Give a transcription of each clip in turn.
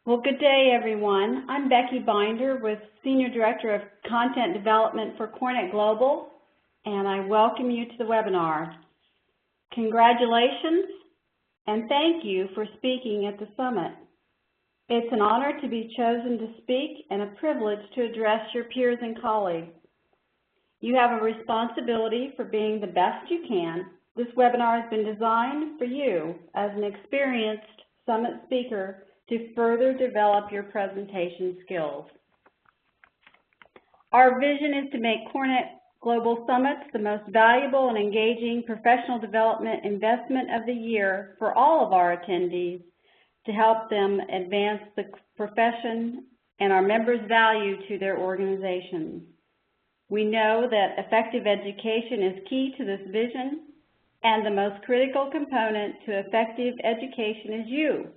Well, good day, everyone. I'm Becky Binder with Senior Director of Content Development for Cornet Global, and I welcome you to the webinar. Congratulations, and thank you for speaking at the summit. It's an honor to be chosen to speak and a privilege to address your peers and colleagues. You have a responsibility for being the best you can. This webinar has been designed for you as an experienced summit speaker to further develop your presentation skills. Our vision is to make Cornet Global Summits the most valuable and engaging professional development investment of the year for all of our attendees to help them advance the profession and our members' value to their organizations. We know that effective education is key to this vision, and the most critical component to effective education is you,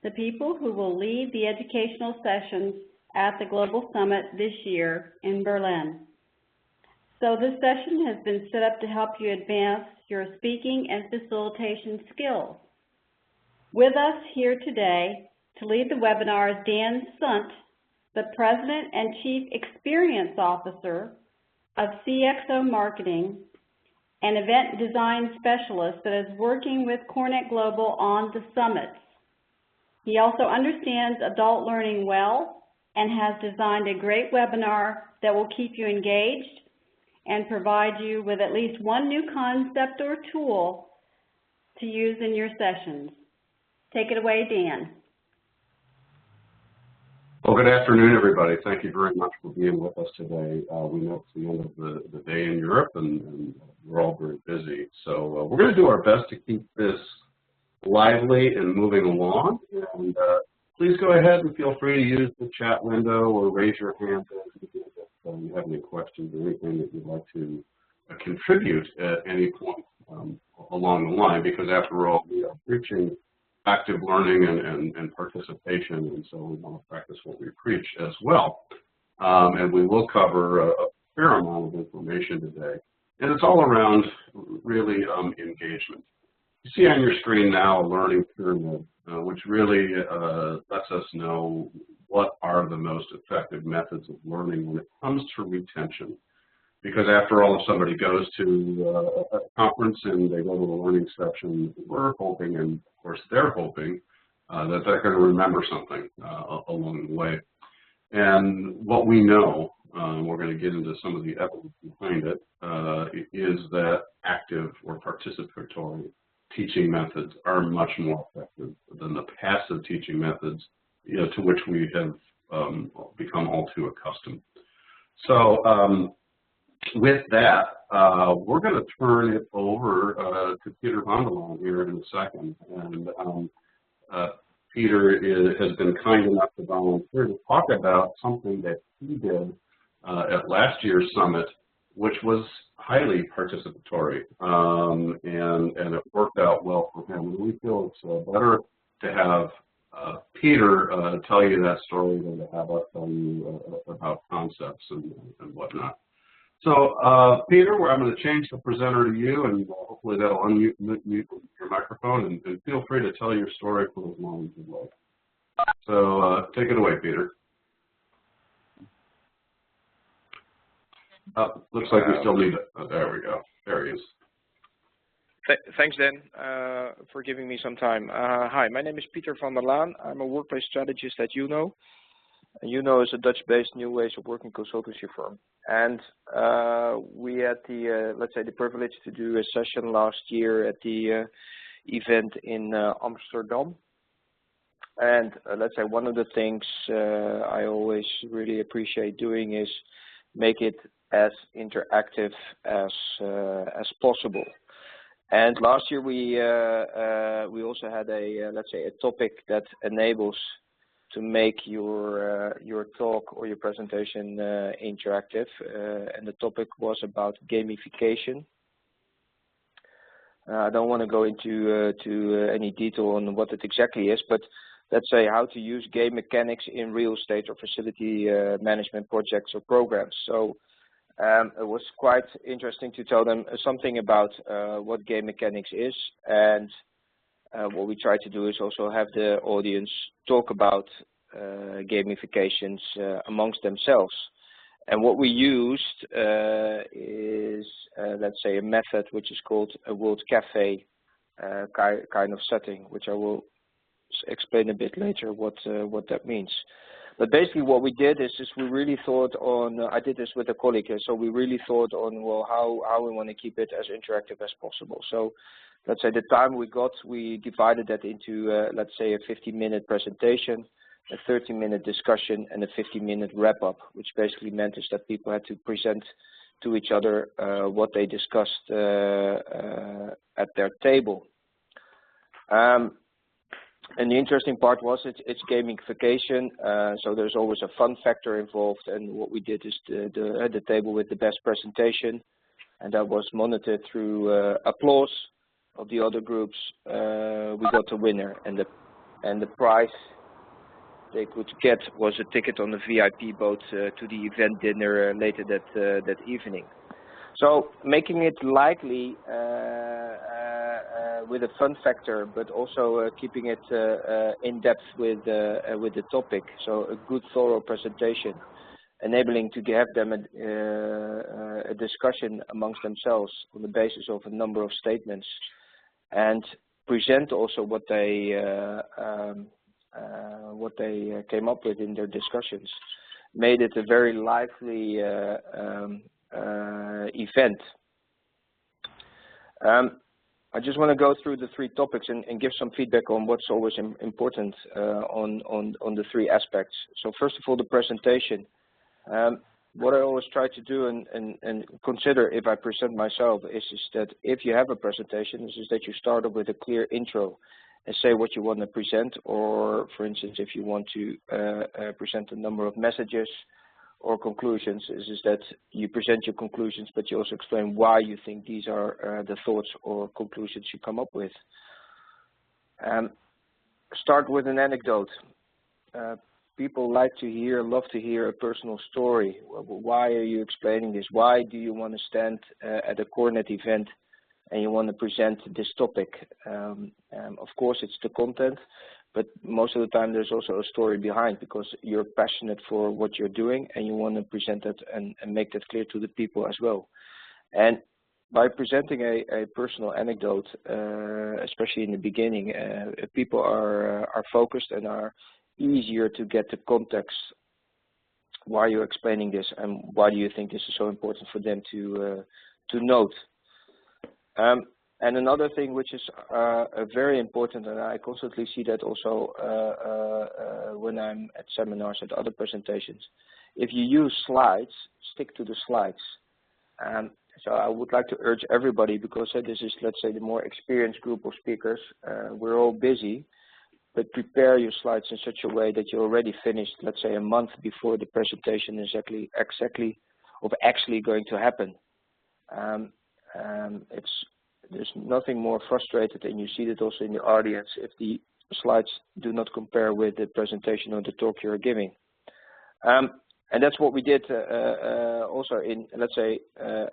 the people who will lead the educational sessions at the Global Summit this year in Berlin. So this session has been set up to help you advance your speaking and facilitation skills. With us here today to lead the webinar is Dan Sundt, the President and Chief Experience Officer of CXO Marketing, an event design specialist that is working with Cornet Global on the summits. He also understands adult learning well and has designed a great webinar that will keep you engaged and provide you with at least one new concept or tool to use in your sessions. Take it away, Dan. Well, good afternoon, everybody. Thank you very much for being with us today. We know it's the end of the day in Europe, and we're all very busy. So we're going to do our best to keep this lively and moving along. And please go ahead and feel free to use the chat window or raise your hand if you have any questions or anything that you'd like to contribute at any point along the line, because after all, we are preaching active learning and participation, and so we want to practice what we preach as well. And we will cover a fair amount of information today. And it's all around really engagement. You see on your screen now a learning pyramid, which really lets us know what are the most effective methods of learning when it comes to retention. Because after all, if somebody goes to a conference and they go to a learning session, we're hoping, and of course they're hoping, that they're going to remember something along the way. And what we know, we're going to get into some of the evidence behind it, is that active or participatory teaching methods are much more effective than the passive teaching methods, to which we have become all too accustomed. So with that, we're going to turn it over to Pieter van der Laan here in a second. And Pieter has been kind enough to volunteer to talk about something that he did at last year's summit, which was highly participatory, and it worked out well for him. And we feel it's better to have Pieter tell you that story than to have us tell you about concepts and whatnot. So, Pieter, I'm going to change the presenter to you, and hopefully that'll unmute your microphone, and feel free to tell your story for as long as you'd like. So, take it away, Pieter. Looks like we still need it. Oh, there we go. There he is. Thanks, Dan, for giving me some time. Hi, my name is Pieter van der Laan. I'm a workplace strategist at UNO. And UNO is a Dutch-based new ways of working consultancy firm. And we had the, let's say, the privilege to do a session last year at the event in Amsterdam. And let's say one of the things I always really appreciate doing is make it as interactive as possible. And last year we also had a let's say a topic that enables to make your talk or your presentation interactive, and the topic was about gamification. I don't want to go into any detail on what it exactly is, but let's say how to use game mechanics in real estate or facility management projects or programs. So it was quite interesting to tell them something about what game mechanics is, and what we try to do is also have the audience talk about gamifications amongst themselves. And what we used is, let's say, a method which is called a World Cafe kind of setting, which I will explain a bit later what that means. But basically what we did is we really thought on, I did this with a colleague, so we really thought on, well, how we want to keep it as interactive as possible. So let's say the time we got, we divided that into, let's say, a 50-minute presentation, a 30-minute discussion, and a 50-minute wrap-up, which basically meant is that people had to present to each other what they discussed at their table. And the interesting part was it's gamification, so there's always a fun factor involved. And what we did is the table with the best presentation, and that was monitored through applause of the other groups. We got the winner, and the prize they could get was a ticket on the VIP boat to the event dinner later that evening. So making it likely with a fun factor, but also keeping it in depth with the topic. So a good, thorough presentation, enabling to have them a discussion amongst themselves on the basis of a number of statements, and present also what they came up with in their discussions. Made it a very lively event. I just want to go through the three topics and give some feedback on what's always important on the three aspects. So first of all, the presentation. What I always try to do and consider if I present myself is that if you have a presentation, is that you start off with a clear intro and say what you want to present, or for instance, if you want to present a number of messages or conclusions, is that you present your conclusions, but you also explain why you think these are the thoughts or conclusions you come up with. Start with an anecdote. People love to hear a personal story. Why are you explaining this? Why do you want to stand at a CoreNet event and you want to present this topic? Of course, it's the content, but most of the time there's also a story behind, because you're passionate for what you're doing and you want to present it and make that clear to the people as well. And by presenting a personal anecdote, especially in the beginning, people are focused and are easier to get the context. Why are you explaining this, and why do you think this is so important for them to note? And another thing which is very important, and I constantly see that also when I'm at seminars and other presentations, if you use slides, stick to the slides. So I would like to urge everybody, because this is, let's say, the more experienced group of speakers. We're all busy, but prepare your slides in such a way that you're already finished, let's say, a month before the presentation is actually going to happen. There's nothing more frustrated, and you see that also in the audience, if the slides do not compare with the presentation or the talk you're giving. And that's what we did also in, let's say,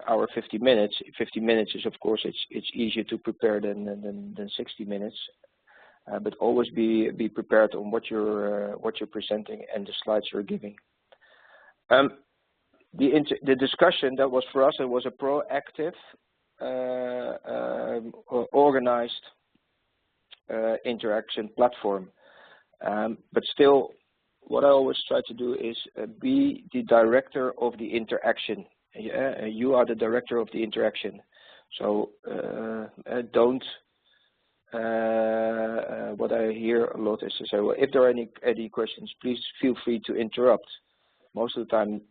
our 50 minutes. 50 minutes is, of course, it's easier to prepare than 60 minutes. But always be prepared on what you're presenting and the slides you're giving. The discussion that was for us, it was a proactive, organized interaction platform. But still, what I always try to do is be the director of the interaction. You are the director of the interaction. So don't. What I hear a lot is to say, well, if there are any questions, please feel free to interrupt. Most of the time,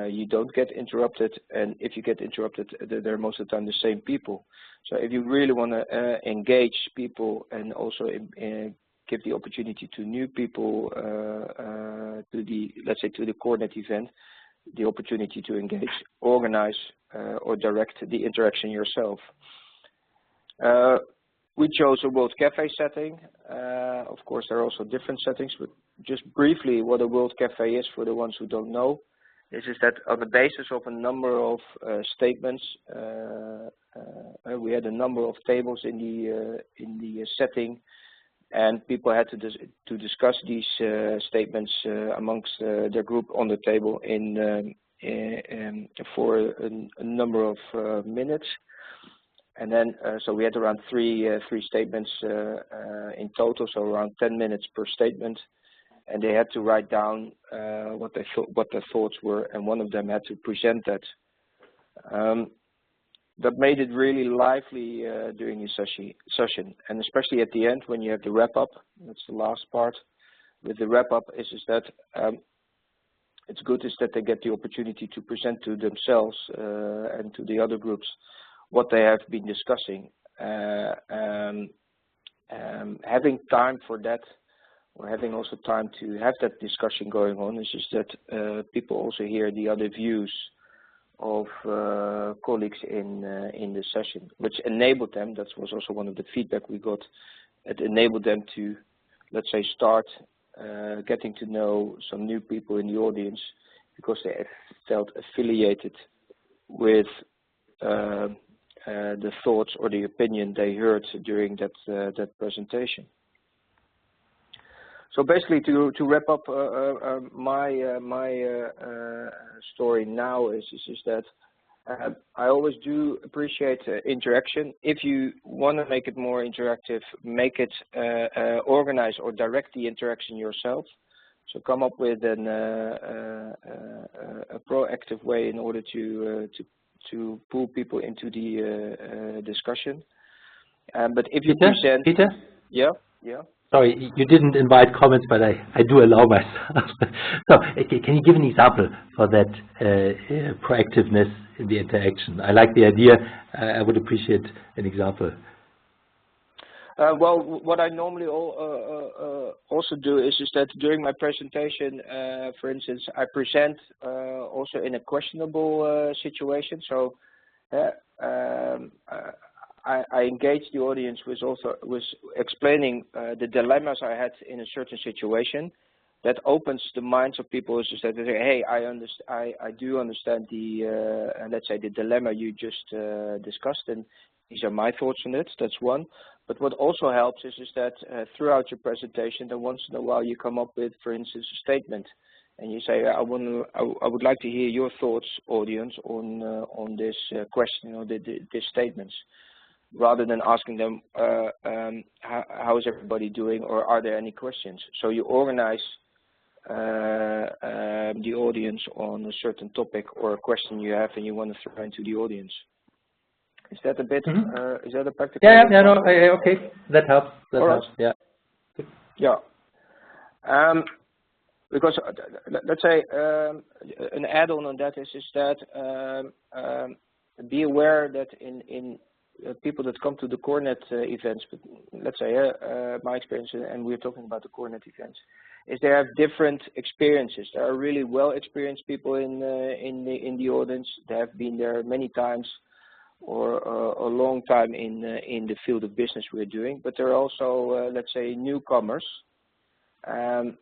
you don't get interrupted, and if you get interrupted, they're most of the time the same people. So if you really want to engage people and also give the opportunity to new people let's say to the CoreNet event, the opportunity to engage, organize or direct the interaction yourself. We chose a World Cafe setting. Of course, there are also different settings, but just briefly what a World Cafe is for the ones who don't know. This is that on the basis of a number of statements, we had a number of tables in the setting, and people had to discuss these statements amongst their group on the table for a number of minutes. And then, so we had around three statements in total, so around 10 minutes per statement. And they had to write down what their thoughts were, and one of them had to present that. That made it really lively during the session, and especially at the end when you have the wrap-up. That's the last part. With the wrap-up is that it's good is that they get the opportunity to present to themselves and to the other groups what they have been discussing. Having time for that, or having also time to have that discussion going on, is just that people also hear the other views of colleagues in the session, which enabled them, that was also one of the feedback we got, it enabled them to, let's say, start getting to know some new people in the audience, because they felt affiliated with the thoughts or the opinion they heard during that presentation. So basically, to wrap up my story now is that I always do appreciate interaction. If you want to make it more interactive, make it organize or direct the interaction yourself. So come up with a proactive way in order to pull people into the discussion. But if you present, Pieter? Yeah. Sorry, you didn't invite comments, but I do allow myself. So, can you give an example for that proactiveness in the interaction? I like the idea. I would appreciate an example. Well, what I normally also do is that during my presentation, for instance, I present also in a questionable situation. So I engage the audience with explaining the dilemmas I had in a certain situation. That opens the minds of people. Is just that they say, "Hey, I do understand the let's say the dilemma you just discussed, and these are my thoughts on it." That's one. But what also helps is that throughout your presentation, then once in a while you come up with, for instance, a statement, and you say, "I would like to hear your thoughts, audience, on this question or these statements." Rather than asking them, how is everybody doing, or are there any questions? So you organize the audience on a certain topic or a question you have and you want to throw into the audience. Is that a bit, is that a practical? Yeah, no, okay, that helps. That helps, yeah. Yeah. Because let's say an add-on on that is that be aware that in people that come to the CoreNet events, but let's say my experience, and we're talking about the CoreNet events, is they have different experiences. There are really well-experienced people in the audience. They have been there many times or a long time in the field of business we're doing. But there are also let's say newcomers, and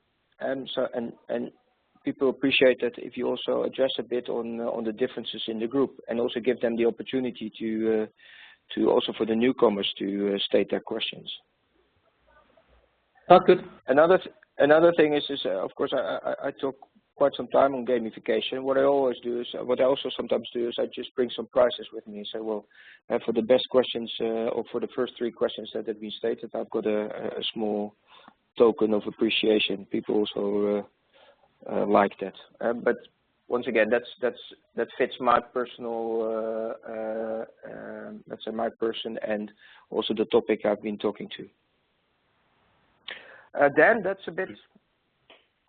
people appreciate that if you also address a bit on the differences in the group, and also give them the opportunity to also for the newcomers to state their questions. Sounds good. Another thing is of course I talk quite some time on gamification. What I always do is, what I also sometimes do is I just bring some prizes with me. So well, for the best questions or for the first 3 questions that have been stated, I've got a small token of appreciation. People also like that. But once again, that fits my personal, let's say my person, and also the topic I've been talking to. Dan, that's a bit.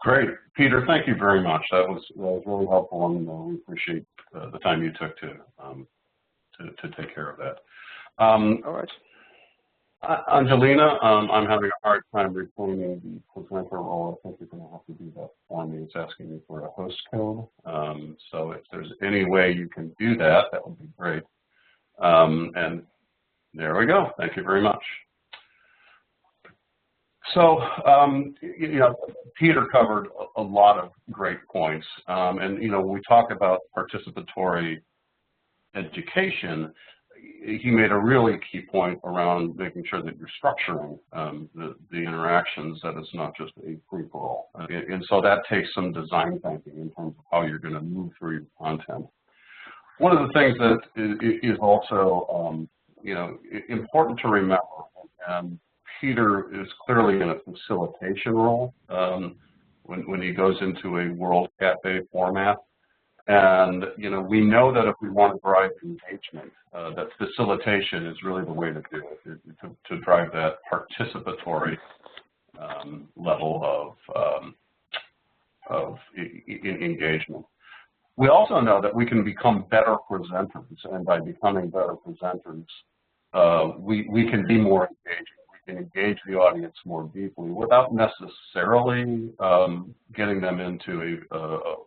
Great, Pieter. Thank you very much. That was really helpful, and we appreciate the time you took to take care of that. All right. Angelina, I'm having a hard time reclaiming the presenter role. I think you're going to have to do that for me. It's asking me for a host code. So if there's any way you can do that, that would be great. And there we go. Thank you very much. So, you know, Pieter covered a lot of great points. And, you know, when we talk about participatory education, he made a really key point around making sure that you're structuring the interactions, that it's not just a free-for-all. And so that takes some design thinking in terms of how you're going to move through your content. One of the things that is also, important to remember, and Pieter is clearly in a facilitation role when he goes into a World Cafe format. And, we know that if we want to drive engagement, that facilitation is really the way to do it, to drive that participatory level of engagement. We also know that we can become better presenters, and by becoming better presenters, we can be more engaging. We can engage the audience more deeply without necessarily getting them into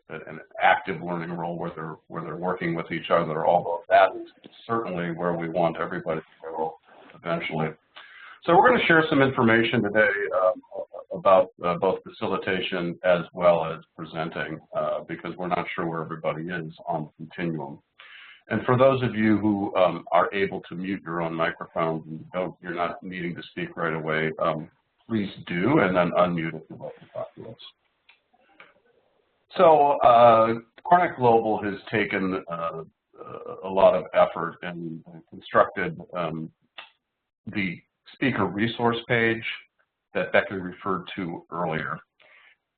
an active learning role where they're working with each other, although that is certainly where we want everybody to go eventually. So we're going to share some information today about both facilitation as well as presenting, because we're not sure where everybody is on the continuum. And for those of you who are able to mute your own microphones and you're not needing to speak right away, please do, and then unmute if you'd like to talk to us. So CORNET Global has taken a lot of effort and constructed the speaker resource page that Becky referred to earlier.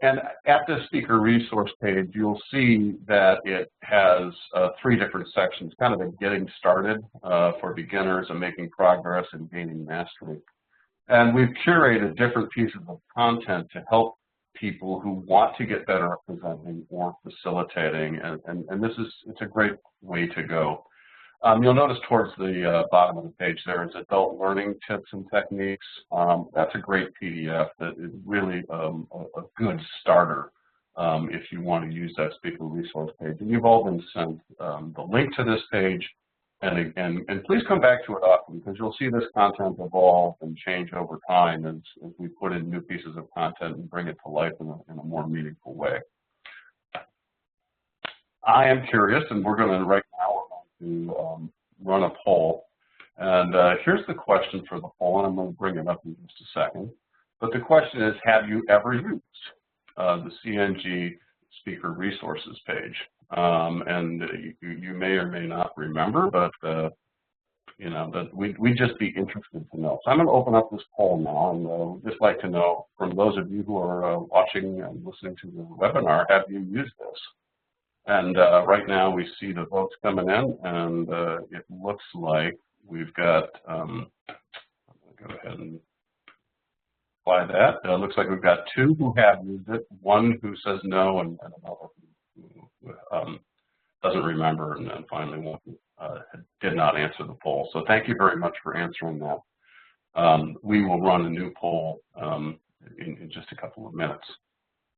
And at the speaker resource page, you'll see that it has 3 different sections, kind of a getting started for beginners and making progress and gaining mastery. And we've curated different pieces of content to help people who want to get better at presenting or facilitating, and it's a great way to go. You'll notice towards the bottom of the page there is adult learning tips and techniques. That's a great PDF that is really a good starter if you want to use that speaker resource page. And you've all been sent the link to this page, and please come back to it often, because you'll see this content evolve and change over time as we put in new pieces of content and bring it to life in a more meaningful way. I am curious, and we're going to right now to run a poll. And here's the question for the poll, and I'm going to bring it up in just a second. But the question is, have you ever used the CNG speaker resources page? And you may or may not remember, but we'd just be interested to know. So I'm going to open up this poll now, and we'd just like to know from those of you who are watching and listening to the webinar, have you used this? And right now we see the votes coming in, and it looks like we've got, I'm going to go ahead and apply that. It looks like we've got 2 who have used it, 1 who says no, and another who doesn't remember, and then finally 1 who did not answer the poll. So thank you very much for answering that. We will run a new poll in just a couple of minutes.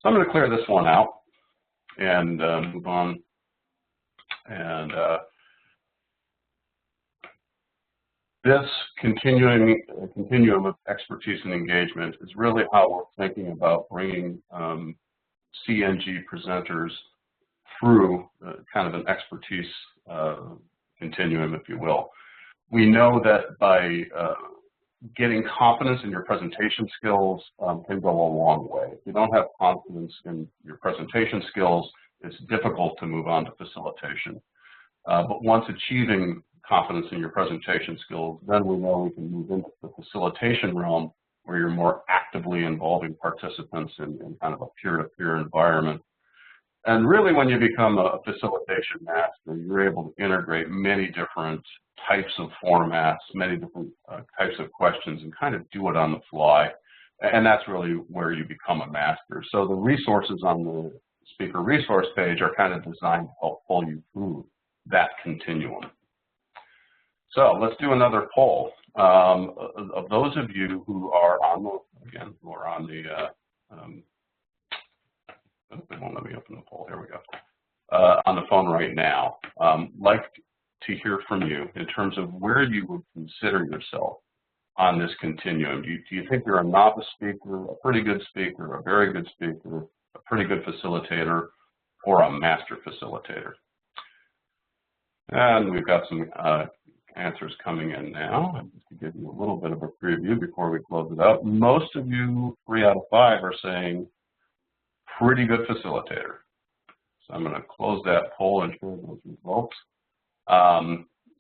So I'm going to clear this one out and move on. And this continuum of expertise and engagement is really how we're thinking about bringing CNG presenters through kind of an expertise continuum, if you will. We know that by getting confidence in your presentation skills can go a long way. If you don't have confidence in your presentation skills, it's difficult to move on to facilitation. But once achieving confidence in your presentation skills, then we know we can move into the facilitation realm, where you're more actively involving participants in kind of a peer-to-peer environment. And really, when you become a facilitation master, you're able to integrate many different types of formats, many different types of questions, and kind of do it on the fly. And that's really where you become a master. So the resources on the speaker resource page are kind of designed to help pull you through that continuum. So let's do another poll. Of those of you who are on the, again, who are on the, it won't let me open the poll, here we go, on the phone right now, like to hear from you in terms of where you would consider yourself on this continuum. Do you think you're a novice speaker, a pretty good speaker, a very good speaker, a pretty good facilitator, or a master facilitator? And we've got some answers coming in now. And just to give you a little bit of a preview before we close it out, most of you, 3 out of 5, are saying pretty good facilitator. So I'm going to close that poll and share those results.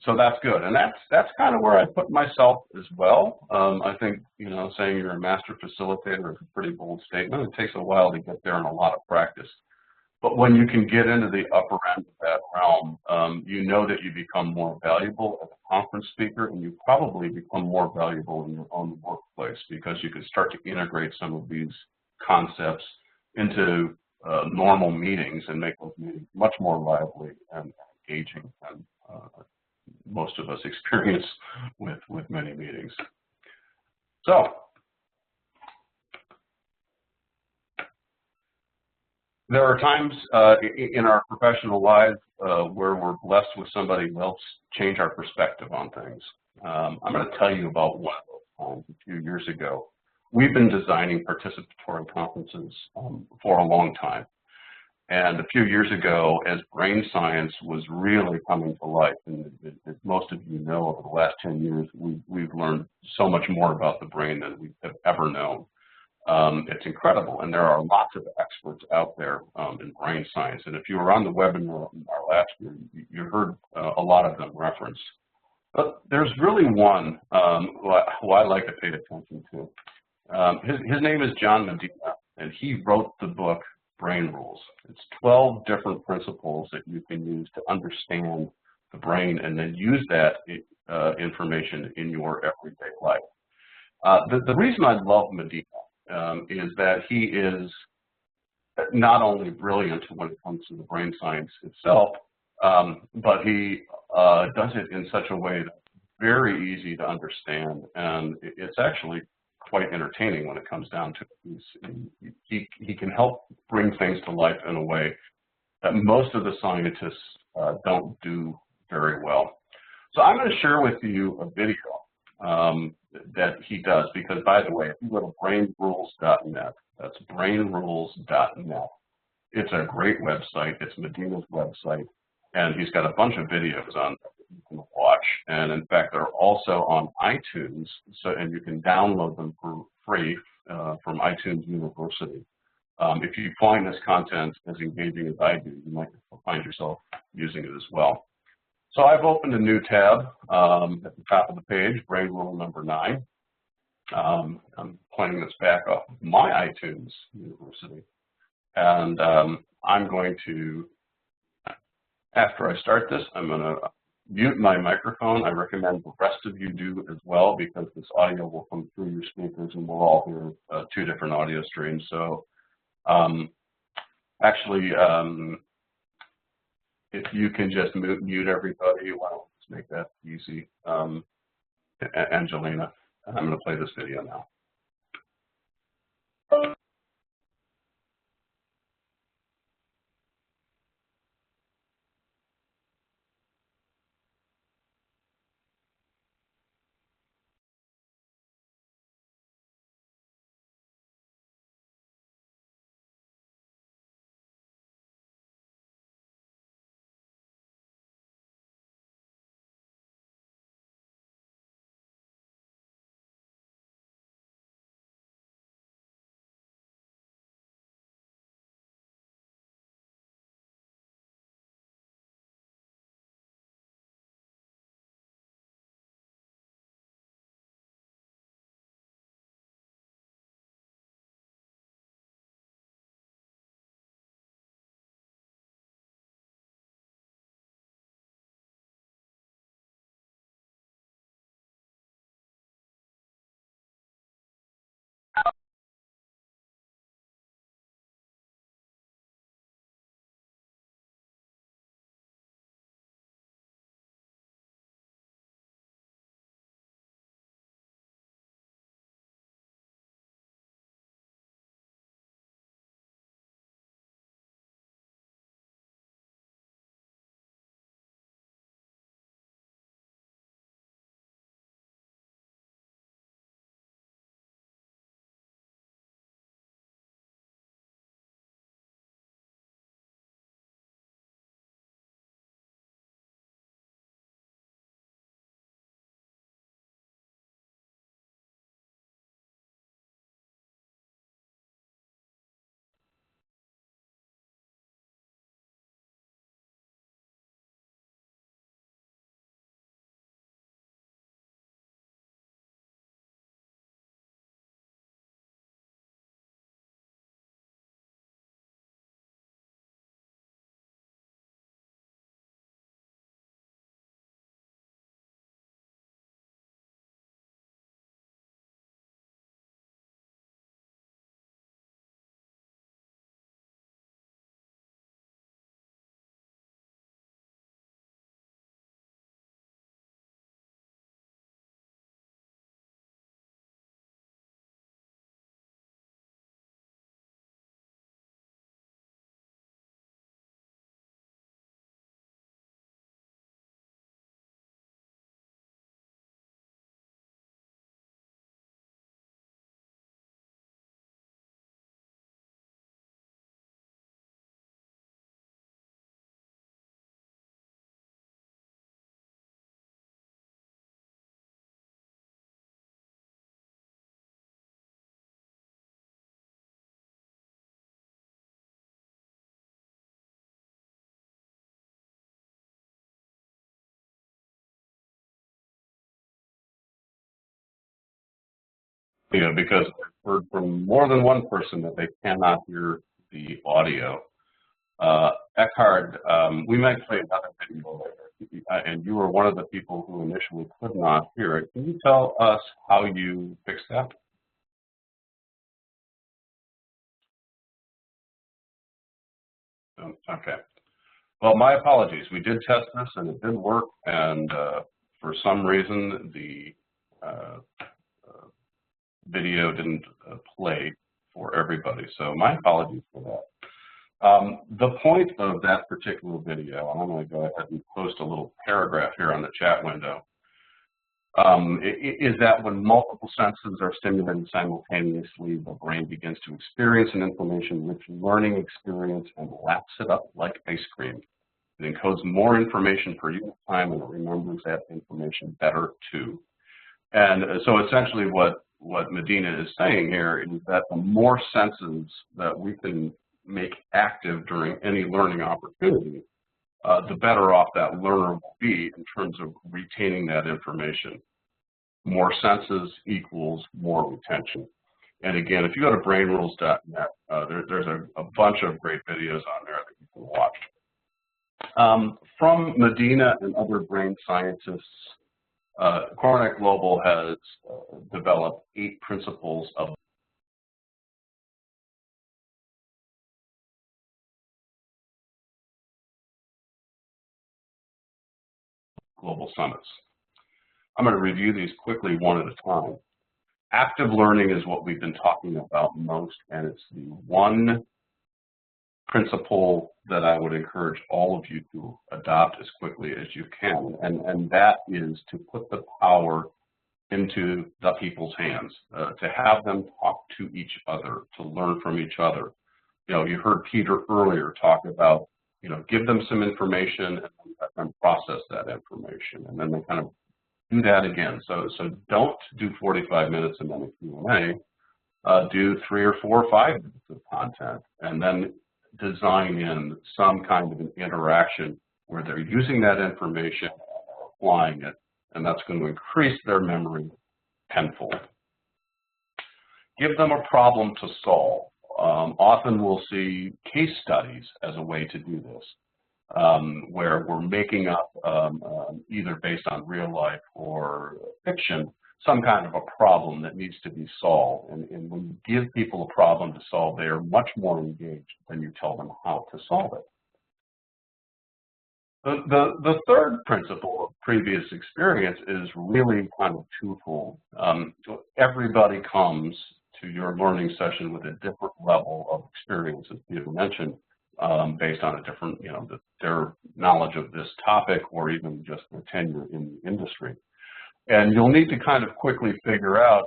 So that's good, and that's kind of where I put myself as well. I think, you know, saying you're a master facilitator is a pretty bold statement. It takes a while to get there and a lot of practice. But when you can get into the upper end of that realm, you know that you become more valuable as a conference speaker, and you probably become more valuable in your own workplace because you can start to integrate some of these concepts into normal meetings and make those meetings much more lively and engaging than most of us experience with many meetings. So, there are times in our professional lives where we're blessed with somebody else change our perspective on things. I'm going to tell you about one of those times a few years ago. We've been designing participatory conferences for a long time. And a few years ago, as brain science was really coming to life, and as most of you know, over the last 10 years, we've learned so much more about the brain than we have ever known. It's incredible, and there are lots of experts out there in brain science. And if you were on the webinar last year, you heard a lot of them referenced. But there's really one who I like to pay attention to. His name is John Medina, and he wrote the book Brain Rules. It's 12 different principles that you can use to understand the brain and then use that information in your everyday life. The reason I love Medina is that he is not only brilliant when it comes to the brain science itself, but he does it in such a way that's very easy to understand, and it's actually quite entertaining when it comes down to it. He can help bring things to life in a way that most of the scientists don't do very well. So I'm going to share with you a video that he does, because, by the way, if you go to brainrules.net, that's brainrules.net, it's a great website. It's Medina's website, and he's got a bunch of videos on that you can watch. And in fact, they're also on iTunes, and you can download them for free from iTunes University. If you find this content as engaging as I do, you might find yourself using it as well. So I've opened a new tab at the top of the page, Brain Rule number 9. I'm playing this back off of my iTunes University. And I'm going to, after I start this, I'm going to mute my microphone. I recommend the rest of you do as well, because this audio will come through your speakers and we'll all hear 2 different audio streams. So actually, if you can just mute everybody, well, let's make that easy. Angelina, I'm going to play this video now. because I've heard from more than one person that they cannot hear the audio. Eckhard, we might play another video later, and you were one of the people who initially could not hear it. Can you tell us how you fixed that? Okay. Well, my apologies. We did test this, and it didn't work, and for some reason, the video didn't play for everybody. So my apologies for that. The point of that particular video, and I'm going to go ahead and post a little paragraph here on the chat window, is that when multiple senses are stimulated simultaneously, the brain begins to experience an information-rich learning experience and laps it up like ice cream. It encodes more information per unit time, and it remembers that information better too. And so essentially what Medina is saying here is that the more senses that we can make active during any learning opportunity, the better off that learner will be in terms of retaining that information. More senses equals more retention. And again, if you go to brainrules.net, there's a bunch of great videos on there that you can watch. From Medina and other brain scientists, CoreNet Global has developed 8 principles of global summits. I'm going to review these quickly one at a time. Active learning is what we've been talking about most, and it's the one principle that I would encourage all of you to adopt as quickly as you can, and that is to put the power into the people's hands, to have them talk to each other, to learn from each other. You heard Pieter earlier talk about, give them some information and let them process that information, and then they kind of do that again. So don't do 45 minutes and then a Q&A. Do 3 or 4 or 5 minutes of content, and then design in some kind of an interaction where they're using that information and applying it, and that's going to increase their memory tenfold. Give them a problem to solve. Often we'll see case studies as a way to do this, where we're making up, either based on real life or fiction, some kind of a problem that needs to be solved. And when you give people a problem to solve, they are much more engaged than you tell them how to solve it. The third principle of previous experience is really kind of twofold. Everybody comes to your learning session with a different level of experience, as Pieter mentioned, based on a different, their knowledge of this topic or even just their tenure in the industry. And you'll need to kind of quickly figure out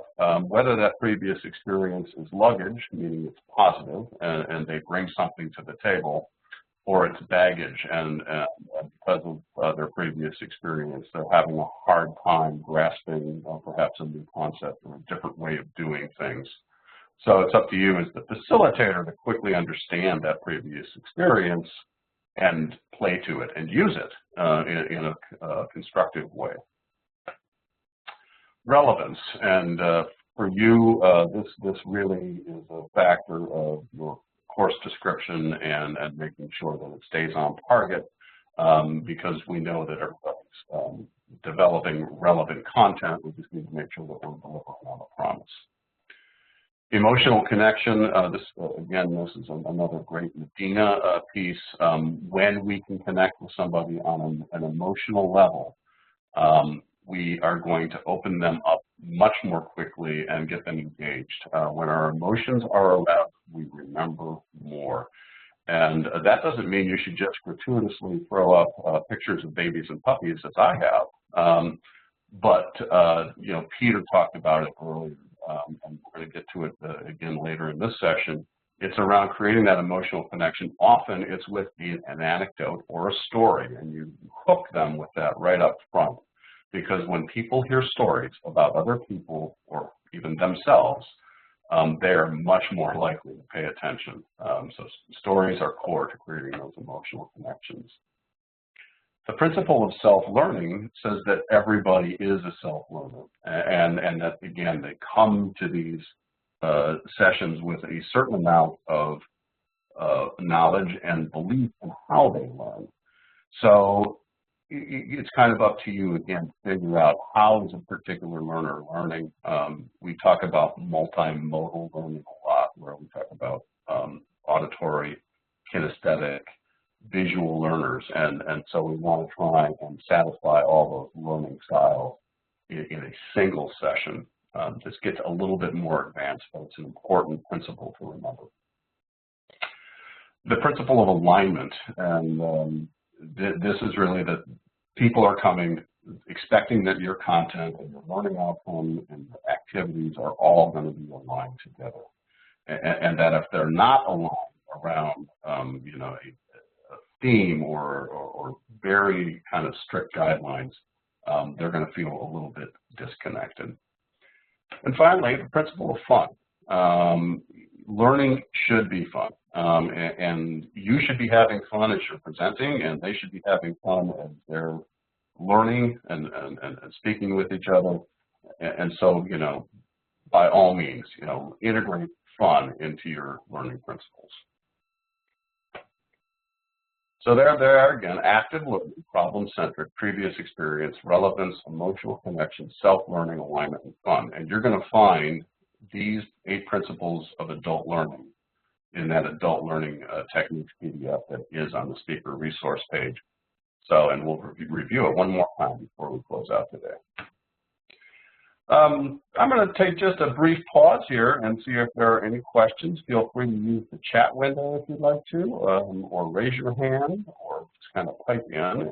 whether that previous experience is luggage, meaning it's positive and they bring something to the table, or it's baggage and because of their previous experience, they're having a hard time grasping perhaps a new concept or a different way of doing things. So it's up to you as the facilitator to quickly understand that previous experience and play to it and use it in a constructive way. Relevance, and for you, this really is a factor of your course description and making sure that it stays on target, because we know that everybody's developing relevant content. We just need to make sure that we're delivering on the promise. Emotional connection, again, this is another great Medina piece. When we can connect with somebody on an emotional level, we are going to open them up much more quickly and get them engaged. When our emotions are aroused, we remember more. And that doesn't mean you should just gratuitously throw up pictures of babies and puppies, as I have. But Pieter talked about it earlier, and we're going to get to it again later in this session. It's around creating that emotional connection. Often it's with an anecdote or a story, and you hook them with that right up front. Because when people hear stories about other people or even themselves, they are much more likely to pay attention. So stories are core to creating those emotional connections. The principle of self-learning says that everybody is a self-learner, and that, again, they come to these sessions with a certain amount of knowledge and belief in how they learn. So it's kind of up to you, again, to figure out how is a particular learner learning. We talk about multimodal learning a lot, where we talk about auditory, kinesthetic, visual learners, and so we want to try and satisfy all those learning styles in a single session. This gets a little bit more advanced, but it's an important principle to remember. The principle of alignment, and this is really that people are coming expecting that your content and your learning outcome and your activities are all going to be aligned together, and that if they're not aligned around you know, a theme or very kind of strict guidelines, they're going to feel a little bit disconnected. And finally, the principle of fun. Learning should be fun, and you should be having fun as you're presenting, and they should be having fun as they're learning and speaking with each other. And so, you know, by all means, you know, integrate fun into your learning principles. So there they are again: active learning, problem-centric, previous experience, relevance, emotional connection, self-learning, alignment, and fun. And you're going to find these 8 principles of adult learning in that adult learning techniques PDF that is on the speaker resource page. So, and we'll review it one more time before we close out today. I'm going to take just a brief pause here and see if there are any questions. Feel free to use the chat window if you'd like to, or raise your hand, or just kind of pipe in.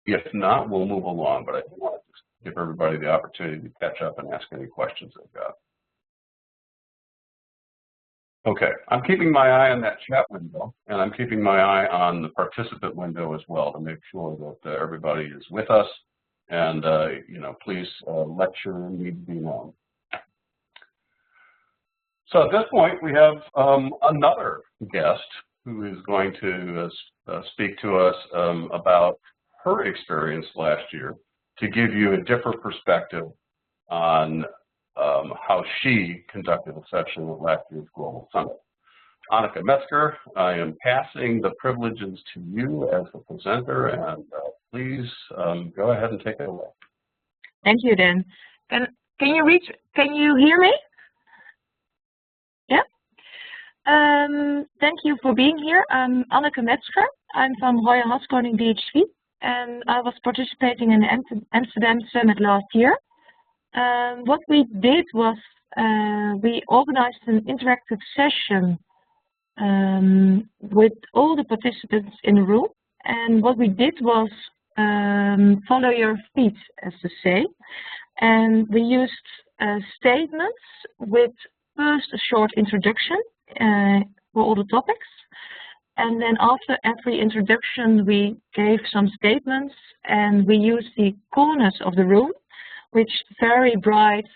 If not, we'll move along, but I do want to just give everybody the opportunity to catch up and ask any questions they've got. Okay, I'm keeping my eye on that chat window, and I'm keeping my eye on the participant window as well to make sure that everybody is with us. And, you know, please let your needs be known. So at this point, we have another guest who is going to speak to us about her experience last year to give you a different perspective on how she conducted a session at last year's Global Summit. Annika Mezger, I am passing the privileges to you as the presenter, and please go ahead and take it away. Thank you, Dan. Can you hear me? Yeah. Thank you for being here. I'm Annika Mezger. I'm from Royal Haskoning DHV, and I was participating in the Amsterdam Summit last year. What we did was we organized an interactive session with all the participants in the room, and what we did was follow your feet, as to say, and we used statements with first a short introduction for all the topics, and then after every introduction we gave some statements, and we used the corners of the room, which very bright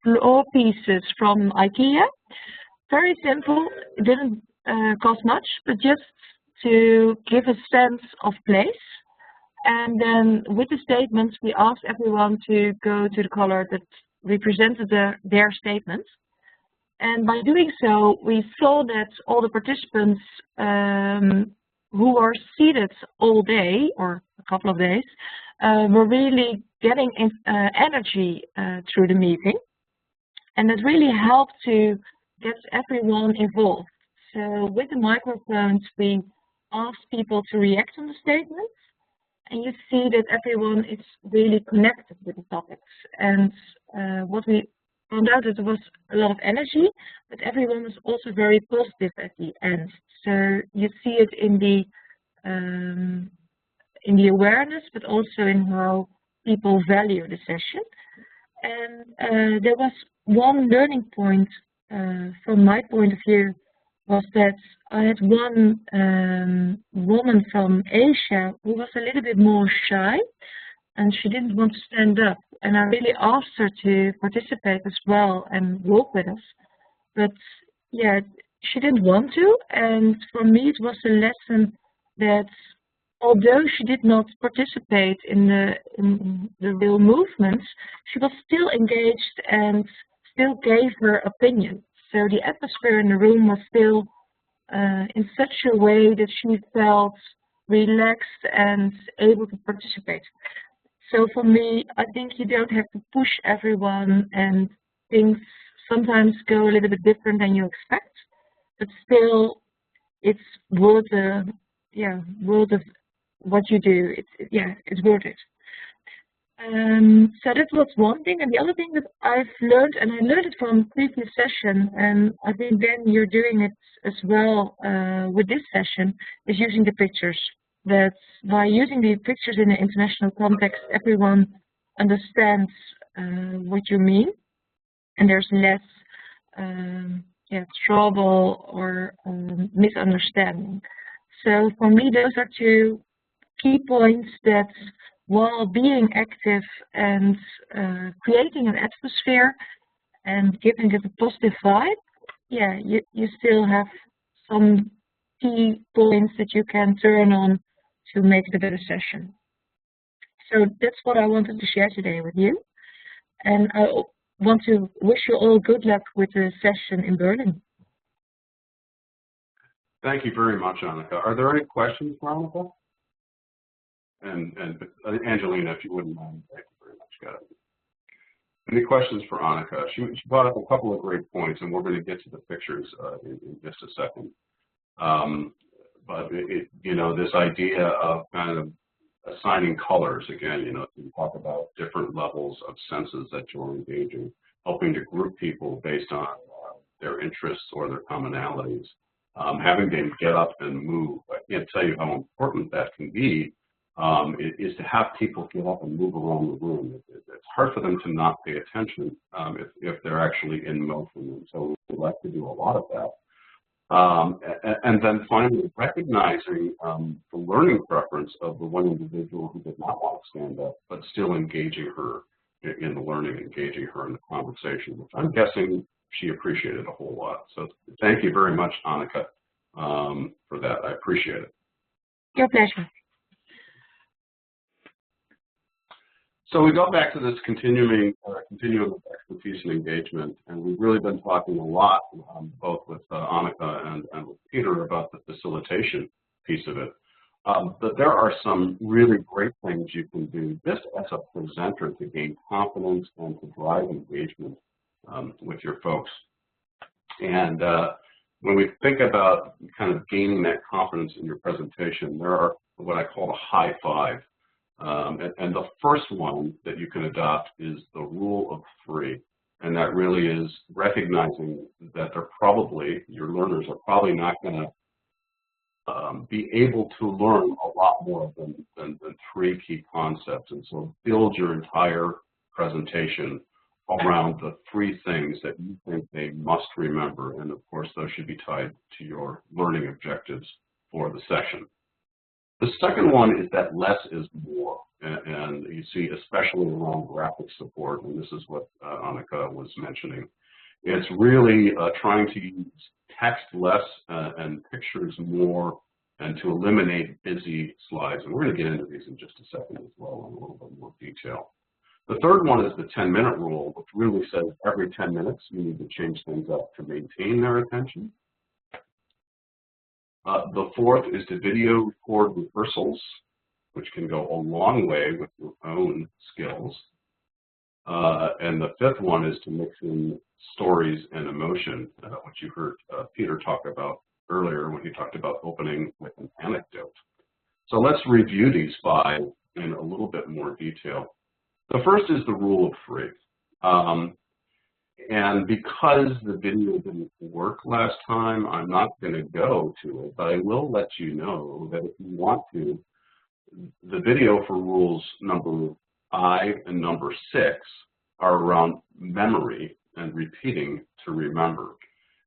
floor pieces from IKEA. Very simple, it didn't cost much, but just to give a sense of place. And then with the statements, we asked everyone to go to the color that represented their statements. And by doing so, we saw that all the participants who were seated all day, or a couple of days, were really getting energy through the meeting. And it really helped to get everyone involved. So with the microphones, we asked people to react on the statements, and you see that everyone is really connected with the topics. And what we found out, that there was a lot of energy, but everyone was also very positive at the end. So you see it in the awareness, but also in how people value the session. And there was one learning point from my point of view, was that I had one woman from Asia who was a little bit more shy, and she didn't want to stand up. And I really asked her to participate as well and walk with us. But yeah, she didn't want to. And for me, it was a lesson that although she did not participate in the real movements, she was still engaged and still gave her opinion. So the atmosphere in the room was still in such a way that she felt relaxed and able to participate. So for me, I think you don't have to push everyone, and things sometimes go a little bit different than you expect, but still it's worth of what you do. It's worth it. So that was one thing, and the other thing that I've learned, and I learned it from a previous session, and I think then you're doing it as well with this session, is using the pictures. That by using the pictures in the international context, everyone understands what you mean, and there's less trouble or misunderstanding. So for me, those are two key points that while being active and creating an atmosphere and giving it a positive vibe, you still have some key points that you can turn on to make it a better session. So that's what I wanted to share today with you. And I want to wish you all good luck with the session in Berlin. Thank you very much, Annika. Are there any questions for Annika? And Angelina, if you wouldn't mind, thank you very much. Got it. Any questions for Annika? She brought up a couple of great points, and we're going to get to the pictures in just a second. But this idea of kind of assigning colors, again, you talk about different levels of senses that you're engaging, helping to group people based on their interests or their commonalities, having them get up and move. I can't tell you how important that can be. Is to have people get up and move around the room. It's hard for them to not pay attention if they're actually in motion. And so we like to do a lot of that. And then finally, recognizing the learning preference of the one individual who did not want to stand up, but still engaging her in the learning, engaging her in the conversation, which I'm guessing she appreciated a whole lot. So thank you very much, Annika, for that. I appreciate it. Your pleasure. So we go back to this continuum of expertise and engagement, and we've really been talking a lot, both with Annika and with Pieter, about the facilitation piece of it. But there are some really great things you can do just as a presenter to gain confidence and to drive engagement with your folks. And when we think about kind of gaining that confidence in your presentation, there are what I call a high five. And the first one that you can adopt is the rule of three. And that really is recognizing that your learners are probably not going to be able to learn a lot more than three key concepts. And so build your entire presentation around the three things that you think they must remember. And of course, those should be tied to your learning objectives for the session. The second one is that less is more, and you see especially around graphic support, and this is what Annika was mentioning. It's really trying to use text less and pictures more, and to eliminate busy slides. And we're going to get into these in just a second as well in a little bit more detail. The third one is the 10-minute rule, which really says every 10 minutes you need to change things up to maintain their attention. The fourth is to video record rehearsals, which can go a long way with your own skills. And the fifth one is to mix in stories and emotion, which you heard Pieter talk about earlier when he talked about opening with an anecdote. So let's review these five in a little bit more detail. The first is the rule of three. And because the video didn't work last time, I'm not going to go to it, but I will let you know that if you want to, the video for rules number 5 and number 6 are around memory and repeating to remember.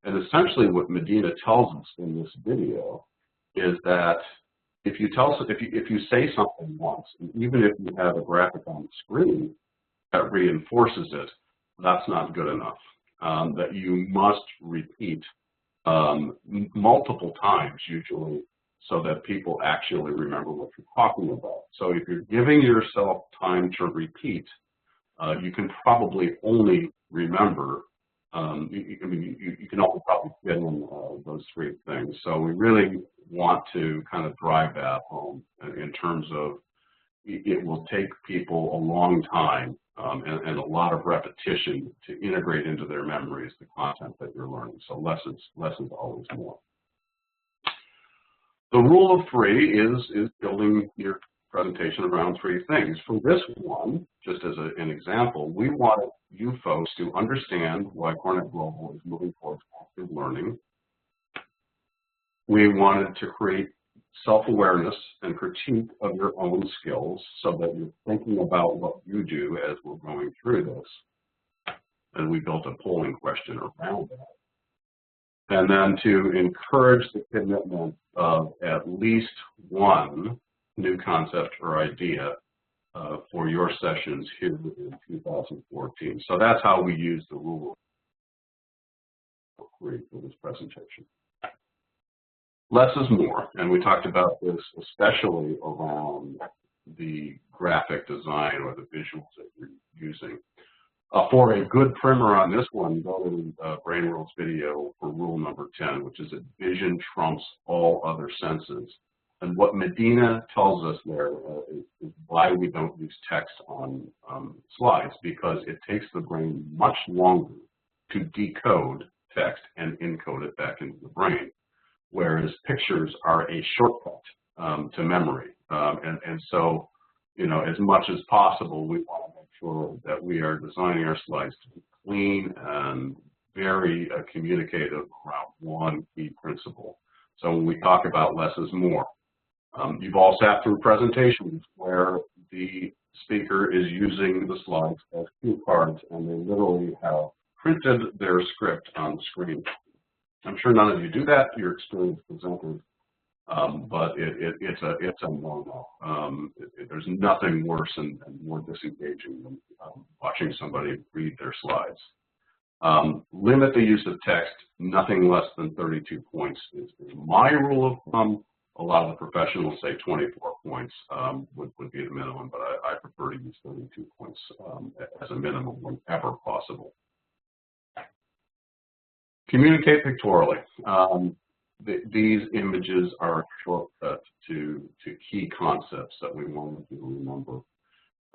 And essentially what Medina tells us in this video is that if you say something once, and even if you have a graphic on the screen that reinforces it, that's not good enough. That you must repeat multiple times, usually so that people actually remember what you're talking about. So if you're giving yourself time to repeat, you can probably only remember, you can only probably fit in those three things. So we really want to kind of drive that home in terms of it will take people a long time and a lot of repetition to integrate into their memories the content that you're learning. So less is always more. The rule of three is building your presentation around three things. For this one, just as an example, we wanted you folks to understand why Cornet Global is moving towards active learning. We wanted to create self-awareness and critique of your own skills so that you're thinking about what you do as we're going through this. And we built a polling question around that. And then to encourage the commitment of at least one new concept or idea for your sessions here in 2014. So that's how we use the rule of three for this presentation. Less is more, and we talked about this especially around the graphic design or the visuals that you're using. For a good primer on this one, go to BrainWorld's video for rule number 10, which is that vision trumps all other senses. And what Medina tells us there is why we don't use text on slides, because it takes the brain much longer to decode text and encode it back into the brain, whereas pictures are a shortcut to memory. And so, you know, as much as possible, we want to make sure that we are designing our slides to be clean and very communicative around one key principle. So when we talk about less is more, you've all sat through presentations where the speaker is using the slides as cue cards and they literally have printed their script on the screen. I'm sure none of you do that, you're experienced presenters, but it's a no-no. There's nothing worse and more disengaging than watching somebody read their slides. Limit the use of text, nothing less than 32 points is my rule of thumb. A lot of the professionals say 24 points would be the minimum, but I prefer to use 32 points as a minimum whenever possible. Communicate pictorially. These images are a shortcut to key concepts that we want to remember,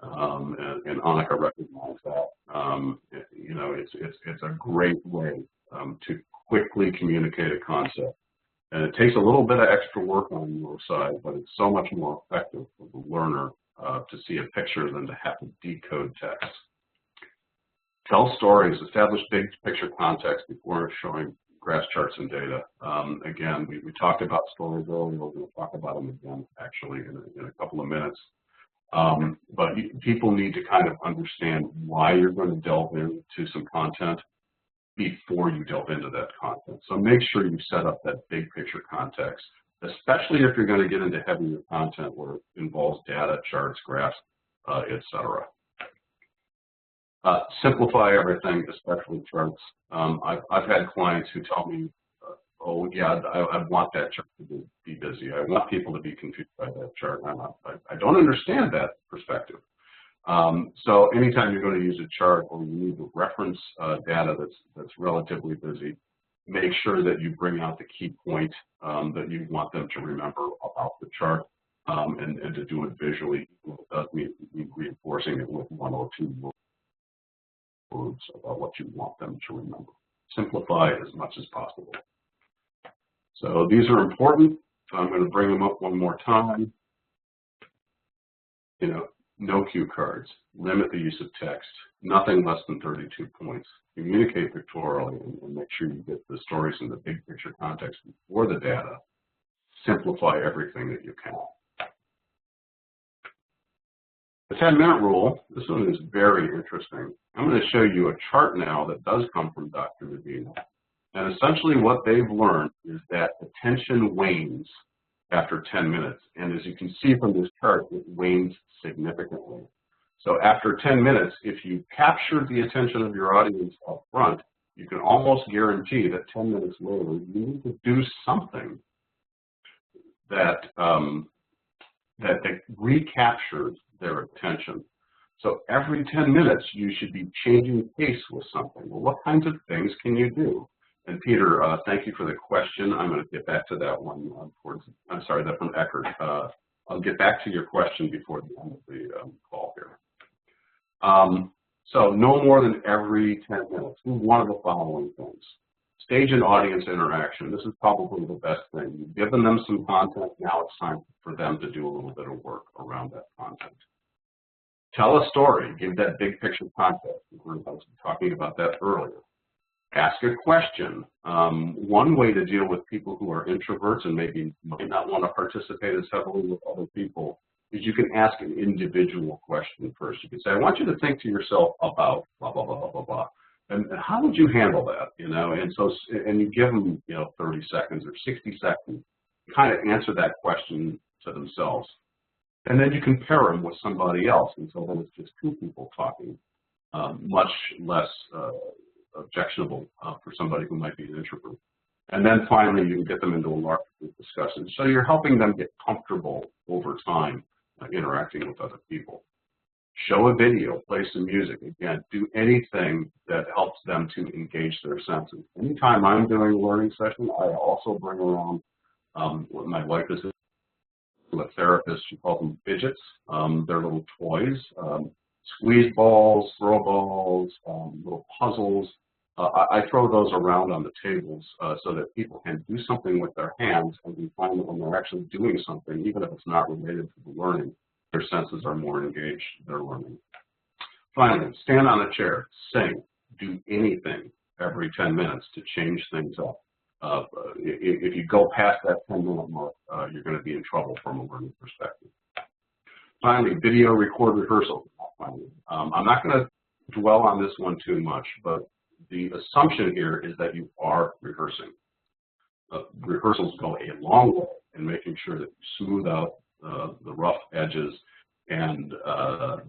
and Annika recognized that. You know, it's a great way to quickly communicate a concept. And it takes a little bit of extra work on your side, but it's so much more effective for the learner to see a picture than to have to decode text. Tell stories, establish big picture context before showing graphs, charts, and data. Again, we talked about stories earlier. We're going to talk about them again, actually, in a couple of minutes. But people need to kind of understand why you're going to delve into some content before you delve into that content. So make sure you set up that big picture context, especially if you're going to get into heavier content where it involves data, charts, graphs, etc. Simplify everything, especially charts. I've had clients who tell me, oh yeah, I want that chart to be busy. I want people to be confused by that chart. I don't understand that perspective. So anytime you're going to use a chart or you need to reference data that's relatively busy, make sure that you bring out the key point that you want them to remember about the chart and to do it visually. It does need reinforcing it with one or two words about what you want them to remember. Simplify as much as possible. So these are important. So I'm going to bring them up one more time. You know, no cue cards, limit the use of text, nothing less than 32 points, communicate pictorially and make sure you get the stories in the big picture context before the data, simplify everything that you can. The 10-minute rule, this one is very interesting. I'm going to show you a chart now that does come from Dr. Medina. And essentially what they've learned is that attention wanes after 10 minutes. And as you can see from this chart, it wanes significantly. So after 10 minutes, if you capture the attention of your audience up front, you can almost guarantee that 10 minutes later, you need to do something that that recaptures their attention. So every 10 minutes, you should be changing pace with something. Well, what kinds of things can you do? And Peter, thank you for the question. I'm going to get back to that one I'm sorry, that's from Eckert. I'll get back to your question before the end of the call here. So no more than every 10 minutes. Do one of the following things. Stage an audience interaction. This is probably the best thing. You've given them some content. Now it's time for them to do a little bit of work around that content. Tell a story. Give that big picture context. We were talking about that earlier. Ask a question. One way to deal with people who are introverts and maybe might not want to participate as heavily with other people is you can ask an individual question first. You can say, I want you to think to yourself about blah, blah, blah, blah, blah, blah. And how would you handle that, you know? And so, and you give them, you know, 30 seconds or 60 seconds to kind of answer that question to themselves. And then you can pair them with somebody else, and so then it's just two people talking, much less objectionable for somebody who might be an introvert. And then finally, you can get them into a larger group discussion. So you're helping them get comfortable over time interacting with other people. Show a video, play some music. Again, do anything that helps them to engage their senses. Anytime I'm doing a learning session, I also bring around what my wife is a therapist. She calls them fidgets. They're little toys, squeeze balls, throw balls, little puzzles. I throw those around on the tables so that people can do something with their hands, and we find that when they're actually doing something, even if it's not related to the learning, their senses are more engaged, they're learning. Finally, stand on a chair, sing, do anything every 10 minutes to change things up. If you go past that 10-minute mark, you're going to be in trouble from a learning perspective. Finally, video record rehearsal. I'm not going to dwell on this one too much, but the assumption here is that you are rehearsing. Rehearsals go a long way in making sure that you smooth out the rough edges and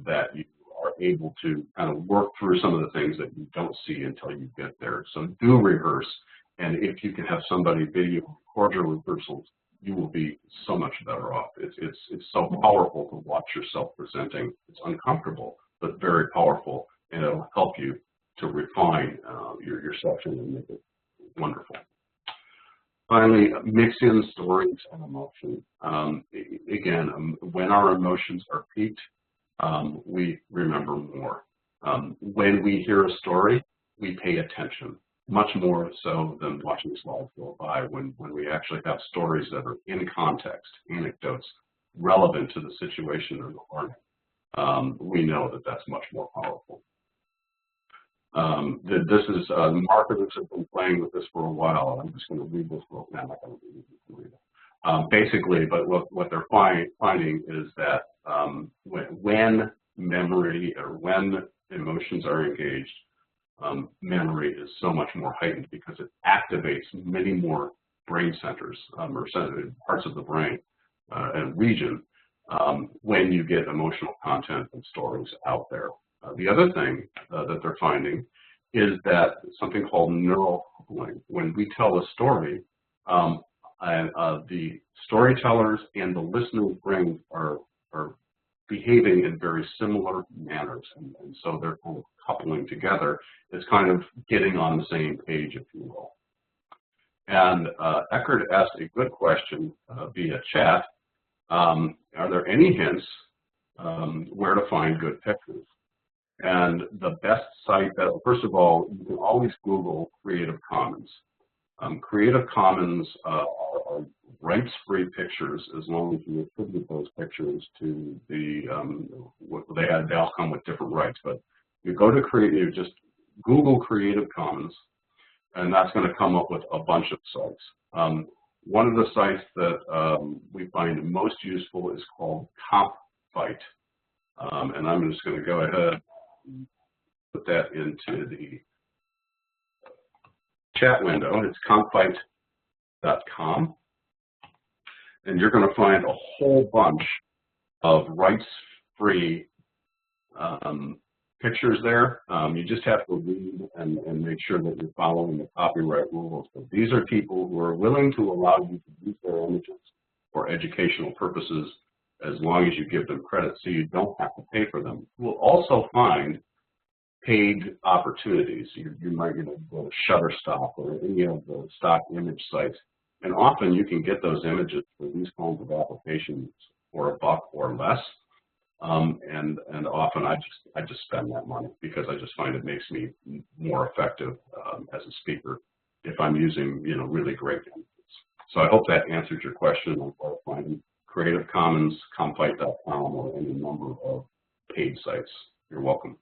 that you are able to kind of work through some of the things that you don't see until you get there. So do rehearse, and if you can have somebody video record your rehearsals, you will be so much better off. It's so powerful to watch yourself presenting. It's uncomfortable, but very powerful, and it'll help you to refine your session and make it wonderful. Finally, mix in stories and emotion. Again, when our emotions are peaked, we remember more. When we hear a story, we pay attention, much more so than watching slides go by. When we actually have stories that are in context, anecdotes, relevant to the situation or the learning, we know that that's much more powerful. This is marketers have been playing with this for a while. I'm just going to read this real quick. I'm not going to read it. Basically, but what they're finding is that when memory or when emotions are engaged, memory is so much more heightened because it activates many more brain centers or parts of the brain and region when you get emotional content and stories out there. The other thing that they're finding is that something called neural coupling. When we tell a story, the storytellers and the listeners' brains are behaving in very similar manners, and so they're kind of coupling together. It's kind of getting on the same page, if you will. And Eckert asked a good question via chat. Are there any hints where to find good pictures? And the best site that, first of all, you can always Google Creative Commons. Creative Commons are rights-free pictures as long as you attribute those pictures to the, they all come with different rights, but you go to you just Google Creative Commons, and that's going to come up with a bunch of sites. One of the sites that we find most useful is called CompFight, and I'm just going to go ahead and put that into the chat window. It's compfight.com, and you're going to find a whole bunch of rights-free pictures there. You just have to read and make sure that you're following the copyright rules. But these are people who are willing to allow you to use their images for educational purposes as long as you give them credit, so you don't have to pay for them. We'll also find paid opportunities. You might go to Shutterstock or any of the stock image sites, and often you can get those images for these kinds of applications for $1 or less. And often I just spend that money because I just find it makes me more effective as a speaker if I'm using really great images. So I hope that answered your question on where to find them. Creative Commons, Comfight.com, or any number of paid sites. You're welcome.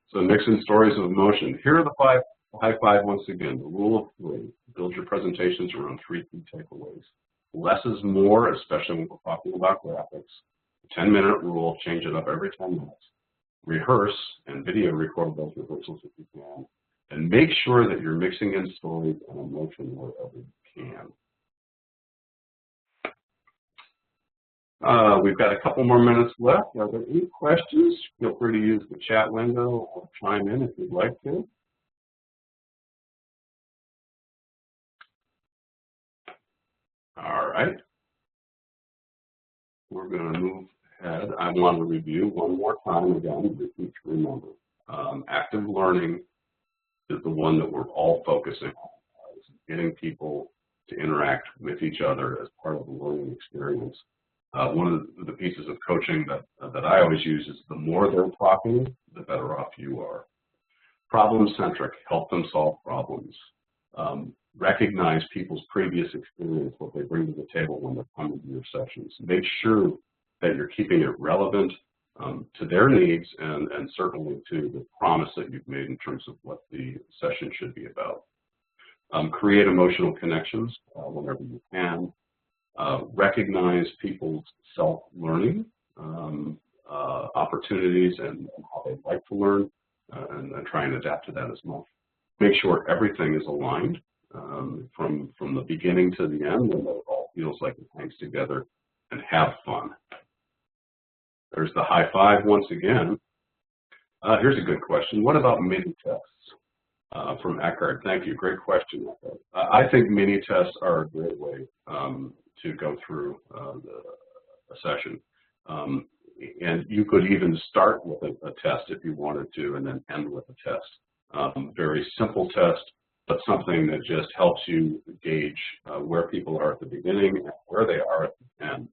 So mixing stories of emotion. Here are the high five once again. The rule of 3. Build your presentations around 3 key takeaways. Less is more, especially when we're talking about graphics. 10-minute rule, change it up every 10 minutes. Rehearse and video record those rehearsals if you can. And make sure that you're mixing in stories and emotion wherever you can. We've got a couple more minutes left. Are there any questions? Feel free to use the chat window or chime in if you'd like to. All right. We're going to move ahead. I want to review one more time again, but each remember. Active learning is the one that we're all focusing on, getting people to interact with each other as part of the learning experience. One of the pieces of coaching that I always use is the more they're talking, the better off you are. Problem-centric, help them solve problems. Recognize people's previous experience, what they bring to the table when they're coming to your sessions. Make sure that you're keeping it relevant to their needs and certainly to the promise that you've made in terms of what the session should be about. Create emotional connections whenever you can. Recognize people's self-learning opportunities and how they like to learn and try and adapt to that as much. Make sure everything is aligned from the beginning to the end, and that it all feels like it hangs together, and have fun. There's the high five once again. Here's a good question. What about mini tests? From Eckhart. Thank you. Great question, Eckhart. I think mini tests are a great way to go through a session. And you could even start with a test if you wanted to, and then end with a test. Very simple test, but something that just helps you gauge where people are at the beginning and where they are at the end.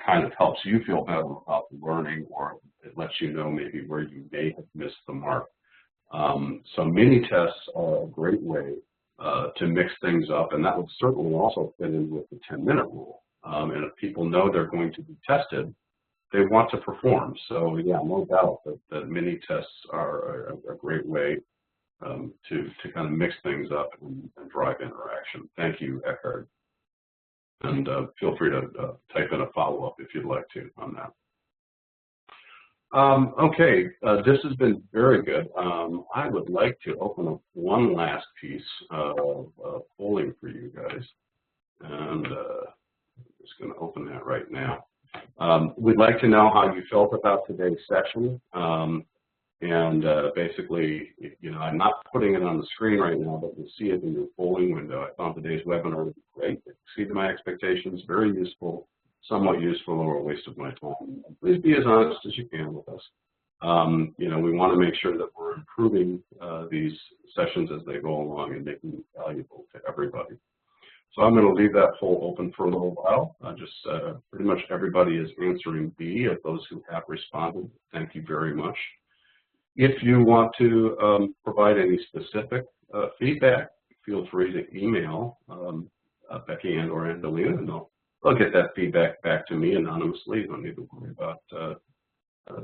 Kind of helps you feel better about the learning, or it lets you know maybe where you may have missed the mark. So mini tests are a great way to mix things up, and that would certainly also fit in with the 10-minute rule. And if people know they're going to be tested, they want to perform. So yeah, no doubt that mini tests are a great way to kind of mix things up and drive interaction. Thank you, Eckhart. And feel free to type in a follow-up if you'd like to on that. Okay, this has been very good. I would like to open up one last piece of polling for you guys. And I'm just going to open that right now. We'd like to know how you felt about today's session. And basically, I'm not putting it on the screen right now, but you'll see it in your polling window. I found today's webinar great. It exceeded my expectations, very useful, somewhat useful, or a waste of my time. Please be as honest as you can with us. We want to make sure that we're improving these sessions as they go along and making them valuable to everybody. So I'm going to leave that poll open for a little while. Pretty much everybody is answering B of those who have responded. Thank you very much. If you want to provide any specific feedback, feel free to email Becky and or Angelina, and they'll get that feedback back to me anonymously. You don't need to worry about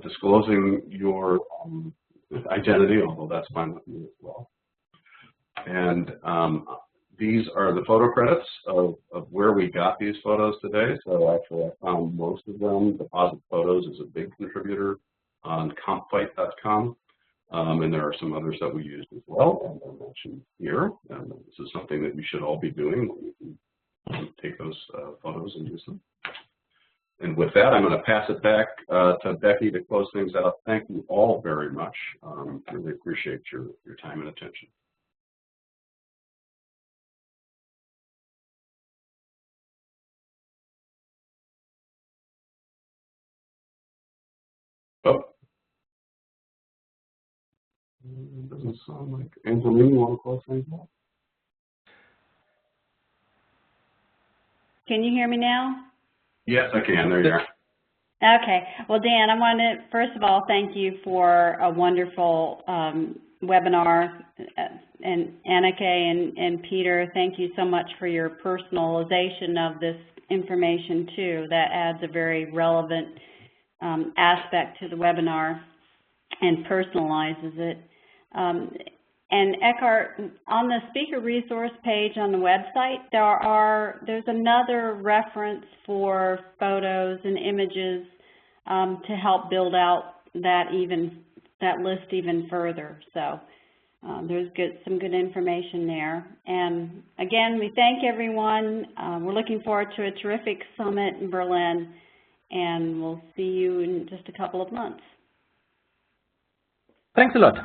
disclosing your identity, although that's fine with me as well. And these are the photo credits of where we got these photos today. So actually I found most of them. Deposit Photos is a big contributor on Comfight.com. And there are some others that we used as well, and they're mentioned here. And this is something that you should all be doing when you can take those photos and use them. And with that, I'm going to pass it back to Becky to close things out. Thank you all very much. Really appreciate your time and attention. Oh. It doesn't sound like Angelina, you want to close things off? Can you hear me now? Yes, I can. There you are. Okay. Well, Dan, I want to, first of all, thank you for a wonderful webinar. And Anneke and Pieter, thank you so much for your personalization of this information, too. That adds a very relevant aspect to the webinar and personalizes it. And Eckhart, on the speaker resource page on the website, there's another reference for photos and images to help build out that list even further. So there's some good information there. And again, we thank everyone. We're looking forward to a terrific summit in Berlin, and we'll see you in just a couple of months. Thanks a lot.